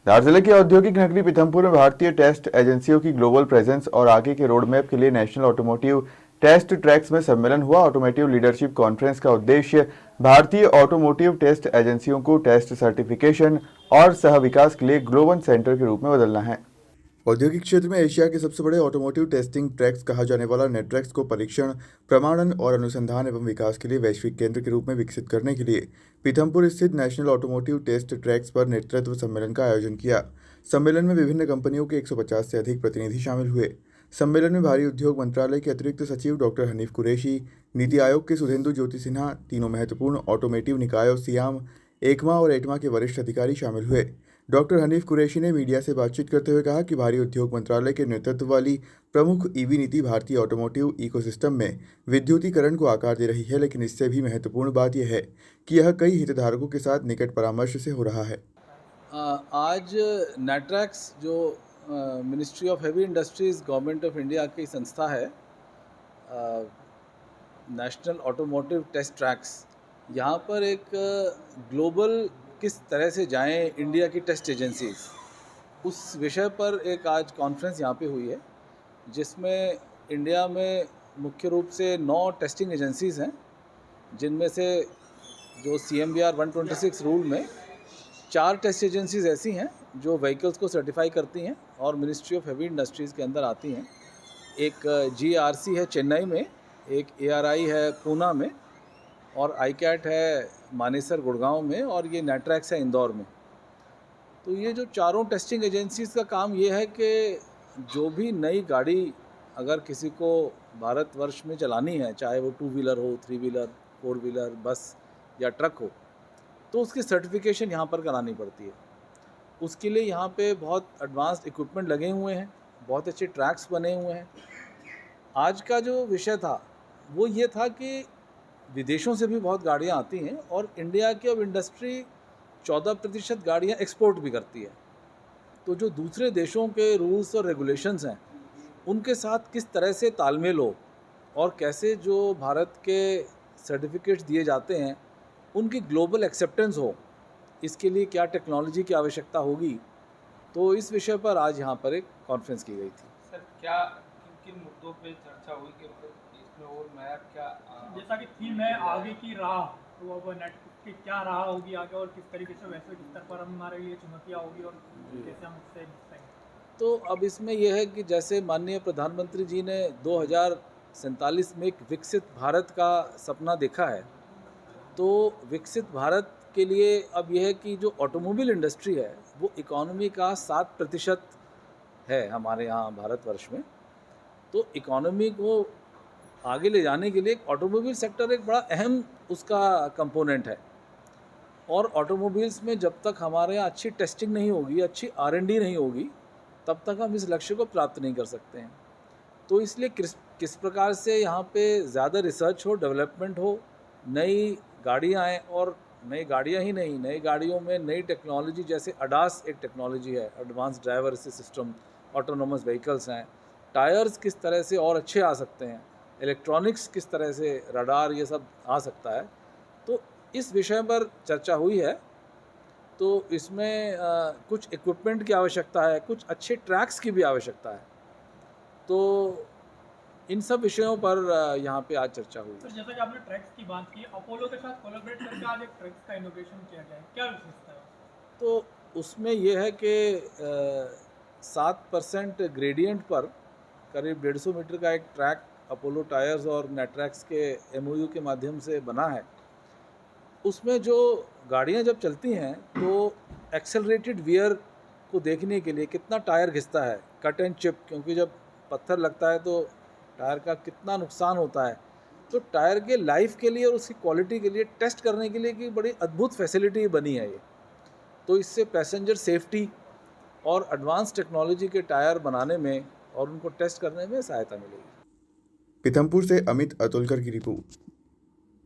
धार जिले की औद्योगिक नगरी पीथमपुर में भारतीय टेस्ट एजेंसियों की ग्लोबल प्रेजेंस और आगे के रोड मैप के लिए नेशनल ऑटोमोटिव टेस्ट ट्रैक्स में सम्मेलन हुआ। ऑटोमोटिव लीडरशिप कॉन्फ्रेंस का उद्देश्य भारतीय ऑटोमोटिव टेस्ट एजेंसियों को टेस्ट सर्टिफिकेशन और सह विकास के लिए ग्लोबल सेंटर के रूप में बदलना है। औद्योगिक क्षेत्र में एशिया के सबसे बड़े ऑटोमोटिव टेस्टिंग ट्रैक्स कहा जाने वाला नेट्रैक्स को परीक्षण, प्रमाणन और अनुसंधान एवं विकास के लिए वैश्विक केंद्र के रूप में विकसित करने के लिए पीथमपुर स्थित नेशनल ऑटोमोटिव टेस्ट ट्रैक्स पर नेतृत्व सम्मेलन का आयोजन किया। सम्मेलन में विभिन्न कंपनियों के 150 से अधिक प्रतिनिधि शामिल हुए। सम्मेलन में भारी उद्योग मंत्रालय के अतिरिक्त सचिव डॉक्टर हनीफ कुरैशी, नीति आयोग के सुधेंदु ज्योति सिन्हा, तीनों महत्वपूर्ण ऑटोमेटिव निकायों सियाम, एकमा और एटमा के वरिष्ठ अधिकारी शामिल हुए। डॉक्टर हनीफ कुरैशी ने मीडिया से बातचीत करते हुए कहा कि भारी उद्योग मंत्रालय के नेतृत्व वाली प्रमुख ईवी नीति भारतीय ऑटोमोटिव इकोसिस्टम में विद्युतीकरण को आकार दे रही है, लेकिन इससे भी महत्वपूर्ण बात यह है कि यह कई हितधारकों के साथ निकट परामर्श से हो रहा है। आज नेट्रैक्स जो ministry of heavy industries government of India की संस्था है, नेशनल ऑटोमोटिव टेस्ट ट्रैक्स, यहाँ पर एक ग्लोबल किस तरह से जाएं इंडिया की टेस्ट एजेंसीज, उस विषय पर एक आज कॉन्फ्रेंस यहाँ पे हुई है, जिसमें इंडिया में मुख्य रूप से 9 टेस्टिंग एजेंसीज़ हैं, जिनमें से जो CMVR 126 रूल में 4 टेस्ट एजेंसीज़ ऐसी हैं जो व्हीकल्स को सर्टिफाई करती हैं और मिनिस्ट्री ऑफ हेवी इंडस्ट्रीज़ के अंदर आती हैं। एक GRC है चेन्नई में, एक ARI है पूना में, और ICAT है मानेसर गुड़गांव में, और ये नेट्रैक्स है इंदौर में। तो ये जो चारों टेस्टिंग एजेंसीज़ का काम ये है कि जो भी नई गाड़ी अगर किसी को भारतवर्ष में चलानी है, चाहे वो 2 व्हीलर हो, 3 व्हीलर, 4 व्हीलर, बस या ट्रक हो, तो उसकी सर्टिफिकेशन यहाँ पर करानी पड़ती है। उसके लिए यहाँ पे बहुत एडवांस्ड इक्विपमेंट लगे हुए हैं, बहुत अच्छे ट्रैक्स बने हुए हैं। आज का जो विषय था वो ये था कि विदेशों से भी बहुत गाड़ियाँ आती हैं और इंडिया की अब इंडस्ट्री 14% गाड़ियाँ एक्सपोर्ट भी करती है। तो जो दूसरे देशों के रूल्स और रेगुलेशंस हैं, उनके साथ किस तरह से तालमेल हो और कैसे जो भारत के सर्टिफिकेट्स दिए जाते हैं उनकी ग्लोबल एक्सेप्टेंस हो, इसके लिए क्या टेक्नोलॉजी की आवश्यकता होगी। तो इस विषय पर आज यहाँ पर एक कॉन्फ्रेंस की गई थी। सर, क्या किन मुद्दों पे चर्चा हुई कि इसमें और नया क्या, जैसा कि थीम है आगे की राह, तो अब नेट की क्या राह होगी आगे और किस तरीके से वैश्विक स्तर पर हमारे लिए चुनौतियाँ होगी और कैसे हम उससे निपटेंगे। तो अब इसमें यह है कि जैसे माननीय प्रधानमंत्री जी ने 2047 में एक विकसित भारत का सपना देखा है, तो विकसित भारत के लिए अब यह है कि जो ऑटोमोबाइल इंडस्ट्री है वो इकोनॉमी का 7% है हमारे यहाँ भारतवर्ष में। तो इकोनॉमी को आगे ले जाने के लिए ऑटोमोबाइल सेक्टर एक बड़ा अहम उसका कंपोनेंट है, और ऑटोमोबाइल्स में जब तक हमारे यहाँ अच्छी टेस्टिंग नहीं होगी, अच्छी R&D नहीं होगी, तब तक हम इस लक्ष्य को प्राप्त नहीं कर सकते हैं। तो इसलिए किस प्रकार से यहाँ पे ज़्यादा रिसर्च हो, डेवलपमेंट हो, नई गाड़ियाँ आएँ, और नई गाड़ियाँ ही नहीं, नई गाड़ियों में नई टेक्नोलॉजी, जैसे ADAS एक टेक्नोलॉजी है, advance driver assist system, autonomous vehicles हैं, टायर्स किस तरह से और अच्छे आ सकते हैं, इलेक्ट्रॉनिक्स किस तरह से, रडार, ये सब आ सकता है। तो इस विषय पर चर्चा हुई है। तो इसमें कुछ इक्विपमेंट की आवश्यकता है, कुछ अच्छे ट्रैक्स की भी आवश्यकता है। तो इन सब विषयों पर यहाँ पे आज चर्चा हुई। सर, जैसा कि आपने ट्रैक्स की बात की, अपोलो के साथ कोलैबोरेट करके आज एक ट्रैक्स का इनोवेशन किया गया है, क्या विशेषता है? तो उसमें यह है कि 7% ग्रेडियंट पर करीब 150 मीटर का एक ट्रैक अपोलो टायर्स और नेट्रैक्स के MOU के माध्यम से बना है। उसमें जो गाड़ियाँ जब चलती हैं तो एक्सेलरेटेड वियर को देखने के लिए कितना टायर घिसता है, कट एंड चिप, क्योंकि जब पत्थर लगता है तो टायर का कितना नुकसान होता है, तो टायर के लाइफ के लिए और उसकी क्वालिटी के लिए टेस्ट करने के लिए की बड़ी अद्भुत फैसिलिटी बनी है ये। तो इससे पैसेंजर सेफ्टी और एडवांस टेक्नोलॉजी के टायर बनाने में और उनको टेस्ट करने में सहायता मिलेगी। पीथमपुर से अमित अतुलकर की रिपोर्ट।